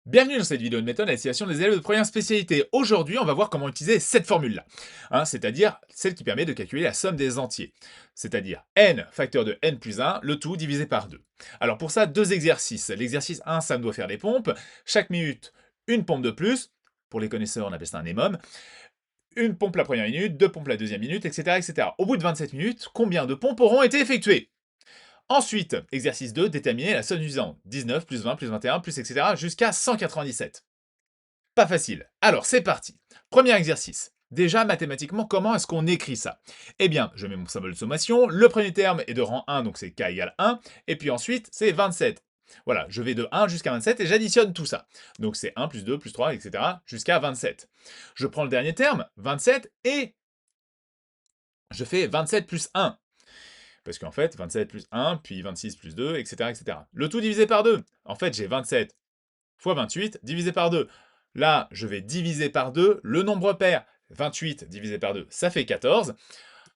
Bienvenue dans cette vidéo de méthode à destination des élèves de première spécialité. Aujourd'hui, on va voir comment utiliser cette formule-là, c'est-à-dire celle qui permet de calculer la somme des entiers, c'est-à-dire n facteur de n plus 1, le tout divisé par 2. Alors pour ça, deux exercices. L'exercice 1, ça me doit faire des pompes. Chaque minute, une pompe de plus. Pour les connaisseurs, on appelle ça un EMOM. Une pompe la première minute, deux pompes la deuxième minute, etc., etc. Au bout de 27 minutes, combien de pompes auront été effectuées? Ensuite, exercice 2, déterminer la somme suivante. 19 plus 20 plus 21 plus etc. jusqu'à 197. Pas facile. Alors, c'est parti. Premier exercice. Déjà, mathématiquement, comment est-ce qu'on écrit ça? Eh bien, je mets mon symbole de sommation. Le premier terme est de rang 1, donc c'est k égale 1. Et puis ensuite, c'est 27. Voilà, je vais de 1 jusqu'à 27 et j'additionne tout ça. Donc c'est 1 plus 2 plus 3, etc. jusqu'à 27. Je prends le dernier terme, 27, et je fais 27 plus 1. Parce qu'en fait, 27 plus 1, puis 26 plus 2, etc., etc. Le tout divisé par 2. En fait, j'ai 27 fois 28 divisé par 2. Là, je vais diviser par 2 le nombre pair. 28 divisé par 2, ça fait 14.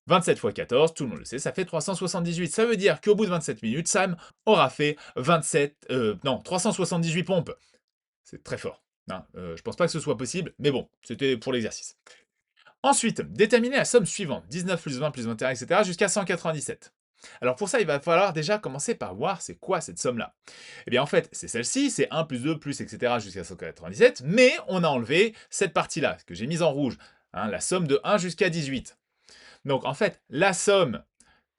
27 fois 14, tout le monde le sait, ça fait 378. Ça veut dire qu'au bout de 27 minutes, Sam aura fait 378 pompes. C'est très fort. Je pense pas que ce soit possible, mais bon, c'était pour l'exercice. Ensuite, déterminer la somme suivante. 19 plus 20 plus 21, etc. jusqu'à 197. Alors pour ça, il va falloir déjà commencer par voir c'est quoi cette somme-là. Eh bien en fait, c'est celle-ci, c'est 1 plus 2 plus etc. jusqu'à 197, mais on a enlevé cette partie-là, que j'ai mise en rouge, la somme de 1 jusqu'à 18. Donc en fait, la somme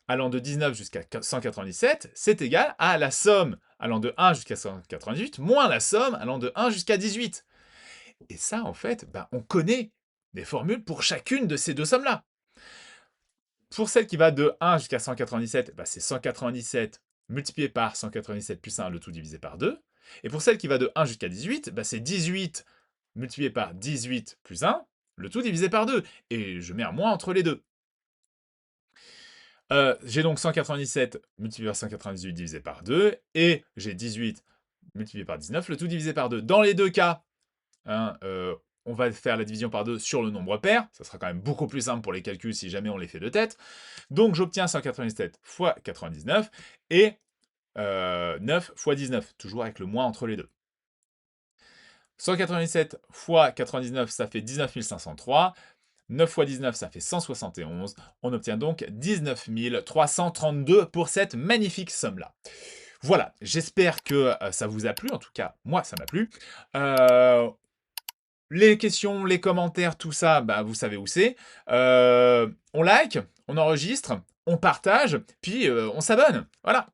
allant de 19 jusqu'à 197, c'est égal à la somme allant de 1 jusqu'à 198, moins la somme allant de 1 jusqu'à 18. Et ça, en fait, on connaît des formules pour chacune de ces deux sommes-là. Pour celle qui va de 1 jusqu'à 197, c'est 197 multiplié par 197 plus 1, le tout divisé par 2. Et pour celle qui va de 1 jusqu'à 18, c'est 18 multiplié par 18 plus 1, le tout divisé par 2. Et je mets un moins entre les deux. J'ai donc 197 multiplié par 198 divisé par 2, et j'ai 18 multiplié par 19, le tout divisé par 2. Dans les deux cas, on va faire la division par 2 sur le nombre pair. Ça sera quand même beaucoup plus simple pour les calculs si jamais on les fait de tête. Donc j'obtiens 197 fois 99 et 9 fois 19, toujours avec le moins entre les deux. 197 fois 99, ça fait 19 503. 9 fois 19, ça fait 171. On obtient donc 19 332 pour cette magnifique somme-là. Voilà, j'espère que ça vous a plu. En tout cas, moi, ça m'a plu. Les questions, les commentaires, tout ça, vous savez où c'est. On like, on enregistre, on partage, puis on s'abonne. Voilà.